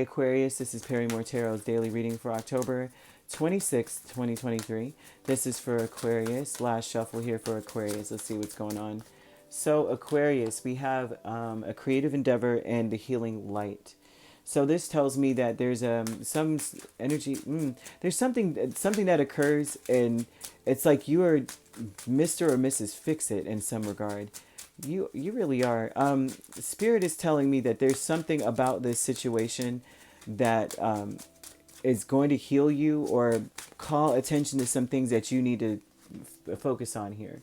Aquarius, this is Perrymore Tarot's daily reading for October 26th, 2023. This is for Aquarius. Last shuffle here for Aquarius. Let's see what's going on. So Aquarius, we have a creative endeavor and the healing light. So this tells me that there's some energy. There's something that occurs, and it's like you are Mr. or Mrs. Fix It in some regard. You really are. Spirit is telling me that there's something about this situation that is going to heal you or call attention to some things that you need to focus on here.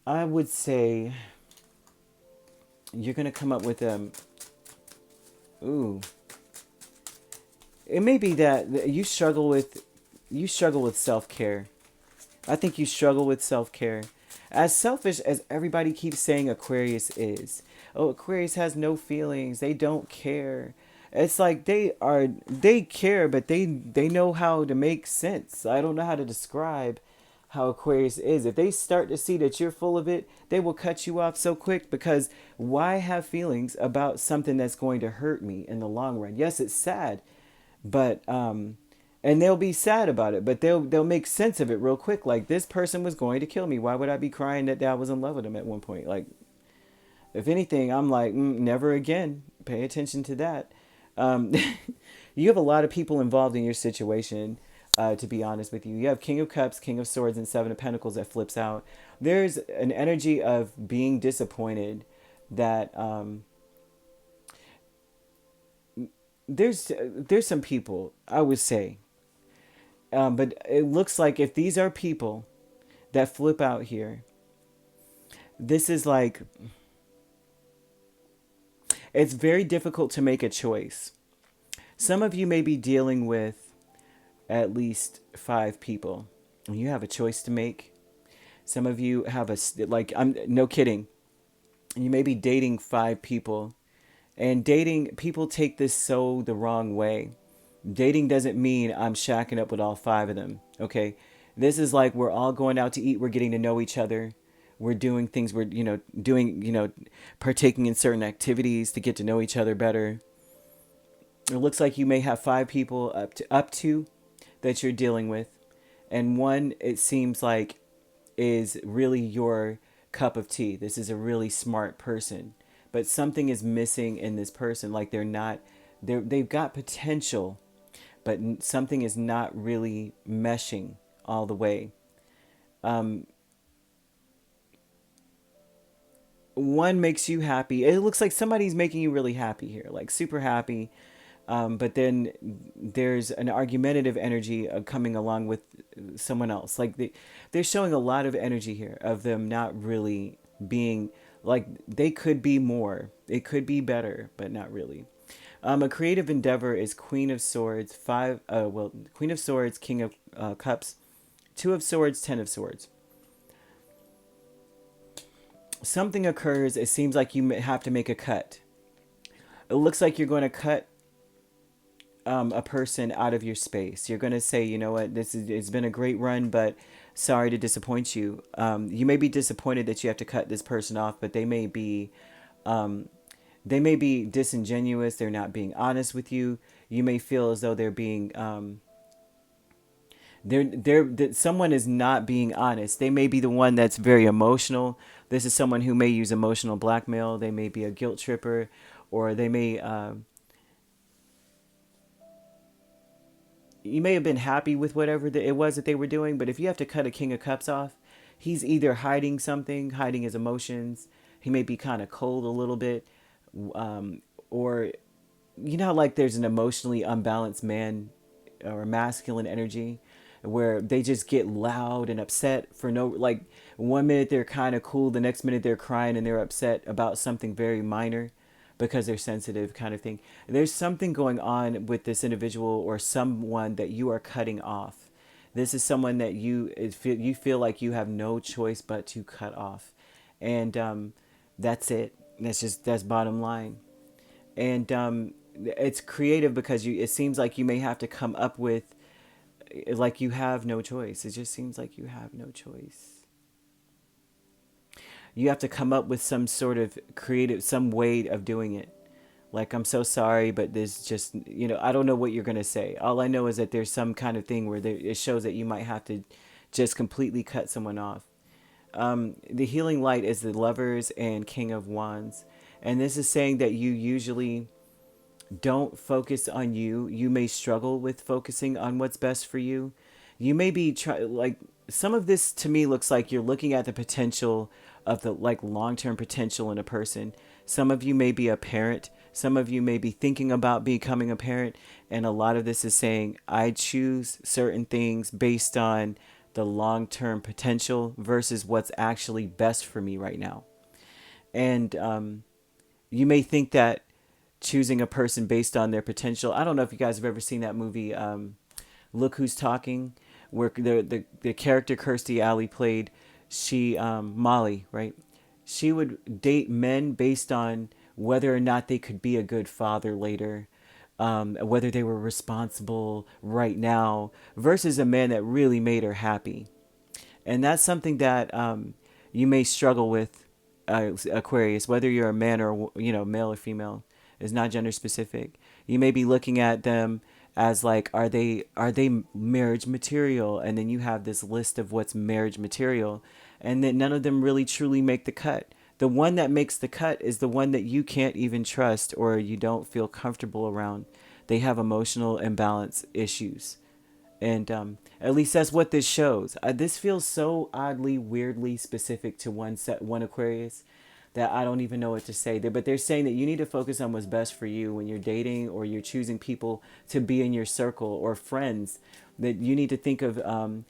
I would say you're going to come up with ooh. It may be that you struggle with self-care. I think you struggle with self-care. As selfish as everybody keeps saying Aquarius is. Oh, Aquarius has no feelings. They don't care. It's like they care, but they know how to make sense. I don't know how to describe how Aquarius is. If they start to see that you're full of it, they will cut you off so quick, because why have feelings about something that's going to hurt me in the long run? Yes, it's sad, but and they'll be sad about it, but they'll make sense of it real quick. Like, this person was going to kill me. Why would I be crying that I was in love with him at one point? Like, if anything, I'm like, never again. Pay attention to that. Um, you have a lot of people involved in your situation. To be honest with you, you have King of Cups, King of Swords, and Seven of Pentacles that flips out. There's an energy of being disappointed that there's some people, I would say. But it looks like if these are people that flip out here, this is like, it's very difficult to make a choice. Some of you may be dealing with at least 5 people, and you have a choice to make. Some of you have I'm no kidding. You may be dating 5 people, and dating, people take this so the wrong way. Dating doesn't mean I'm shacking up with all 5 of them. Okay. This is like, we're all going out to eat. We're getting to know each other. We're doing things. We're, partaking in certain activities to get to know each other better. It looks like you may have 5 people up to that you're dealing with. And one, it seems like, is really your cup of tea. This is a really smart person, but something is missing in this person. Like, they've got potential, but something is not really meshing all the way. One makes you happy. It looks like somebody's making you really happy here, like super happy. But then there's an argumentative energy coming along with someone else. Like, they're showing a lot of energy here of them not really being, like, they could be more. It could be better, but not really. A creative endeavor is Queen of Swords, Queen of Swords, King of Cups, 2 of Swords, 10 of Swords. Something occurs. It seems like you have to make a cut. It looks like you're going to cut a person out of your space. You're going to say, you know what, it's been a great run, but sorry to disappoint you. You may be disappointed that you have to cut this person off, but they may be disingenuous. They're not being honest with you. You may feel as though they're being someone is not being honest. They may be the one that's very emotional. This is someone who may use emotional blackmail. They may be a guilt tripper, or they may you may have been happy with whatever it was that they were doing, but if you have to cut a King of Cups off, he's either hiding something, hiding his emotions. He may be kind of cold a little bit, or, like, there's an emotionally unbalanced man or masculine energy where they just get loud and upset for like, one minute they're kind of cool, the next minute they're crying and they're upset about something very minor, because they're sensitive, kind of thing. There's something going on with this individual or someone that you are cutting off. This is someone that you feel like you have no choice but to cut off. And that's it. That's bottom line. And it's creative because it seems like you may have to come up with, like, you have no choice. It just seems like you have no choice. You have to come up with some sort of some way of doing it. Like, I'm so sorry, but there's just, I don't know what you're going to say. All I know is that there's some kind of thing where it shows that you might have to just completely cut someone off. The healing light is the Lovers and King of Wands. And this is saying that you usually don't focus on you. You may struggle with focusing on what's best for you. You may be like, some of this to me looks like you're looking at the potential of the like long-term potential in a person. Some of you may be a parent. Some of you may be thinking about becoming a parent, and a lot of this is saying I choose certain things based on the long-term potential versus what's actually best for me right now. And you may think that choosing a person based on their potential. I don't know if you guys have ever seen that movie, Look Who's Talking, where the character Kirstie Alley played, she Molly, right? She would date men based on whether or not they could be a good father later, whether they were responsible right now, versus a man that really made her happy. And that's something that you may struggle with, Aquarius, whether you're a man or male or female. Is not gender specific. You may be looking at them as like, are they marriage material? And then you have this list of what's marriage material, and then none of them really truly make the cut. The one that makes the cut is the one that you can't even trust or you don't feel comfortable around. They have emotional imbalance issues. And at least that's what this shows. This feels so oddly, weirdly specific to one Aquarius, that I don't even know what to say. But they're saying that you need to focus on what's best for you when you're dating or you're choosing people to be in your circle or friends. That you need to think of, am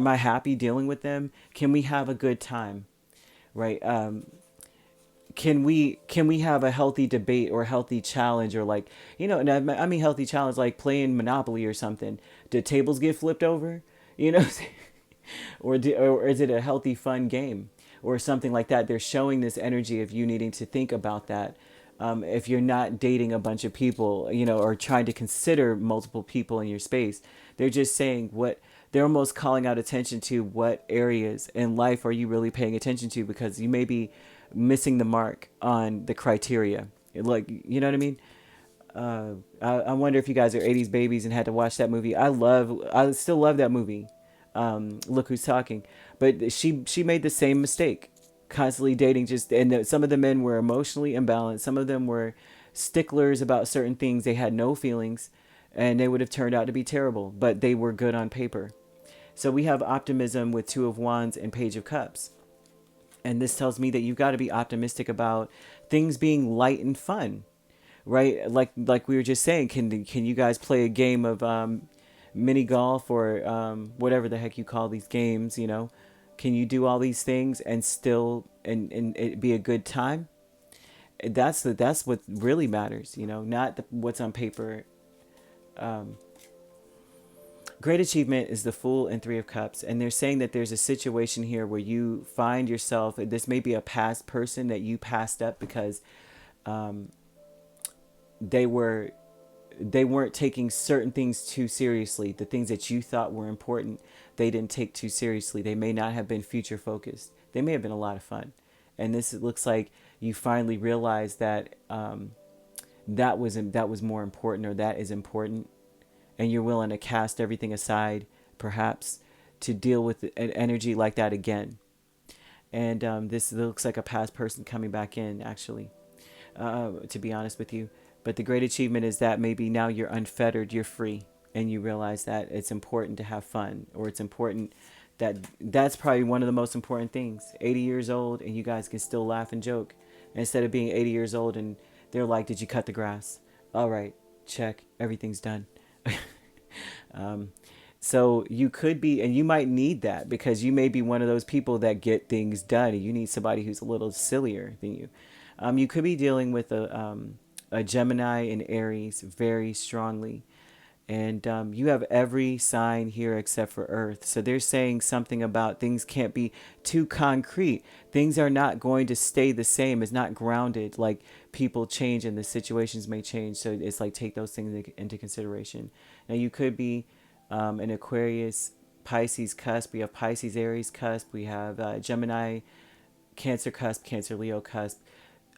I happy dealing with them? Can we have a good time, right? Can we have a healthy debate or a healthy challenge, or like, and I mean healthy challenge like playing Monopoly or something. Did tables get flipped over? You know, or is it a healthy fun game or something like that? They're showing this energy of you needing to think about that. If you're not dating a bunch of people, or trying to consider multiple people in your space, they're just saying they're almost calling out attention to what areas in life are you really paying attention to, because you may be missing the mark on the criteria. Like, you know what I mean? I wonder if you guys are 80s babies and had to watch that movie. I still love that movie. Look Who's Talking. But she made the same mistake, constantly dating some of the men were emotionally imbalanced. Some of them were sticklers about certain things. They had no feelings, and they would have turned out to be terrible, but they were good on paper. So we have optimism with Two of Wands and Page of Cups. And this tells me that you've got to be optimistic about things being light and fun, right? Like we were just saying, can you guys play a game of mini golf or whatever the heck you call these games? Can you do all these things and still and it be a good time? That's what really matters, not what's on paper. Great achievement is the Fool and Three of Cups, and they're saying that there's a situation here where you find yourself. This may be a past person that you passed up because they weren't taking certain things too seriously. The things that you thought were important, they didn't take too seriously. They may not have been future focused. They may have been a lot of fun, and this looks like you finally realized that that was more important, or that is important, and you're willing to cast everything aside, perhaps, to deal with an energy like that again. And this looks like a past person coming back in, actually, to be honest with you. But the great achievement is that maybe now you're unfettered, you're free, and you realize that it's important to have fun, or it's important that's probably one of the most important things. 80 years old, and you guys can still laugh and joke, instead of being 80 years old and they're like, did you cut the grass? All right, check, everything's done. So you could be, and you might need that, because you may be one of those people that get things done, and you need somebody who's a little sillier than you. You could be dealing with a Gemini and Aries very strongly. And you have every sign here except for Earth. So they're saying something about things can't be too concrete. Things are not going to stay the same. It's not grounded. Like, people change and the situations may change. So it's like, take those things into consideration. Now, you could be an Aquarius, Pisces cusp. We have Pisces, Aries cusp. We have Gemini, Cancer cusp, Cancer, Leo cusp.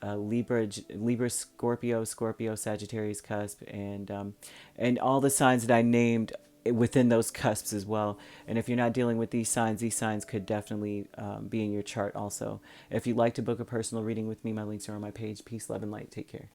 Libra, Scorpio, Sagittarius cusp, and all the signs that I named within those cusps as well. And if you're not dealing with these signs could definitely be in your chart also. If you'd like to book a personal reading with me, my links are on my page. Peace, love, and light. Take care.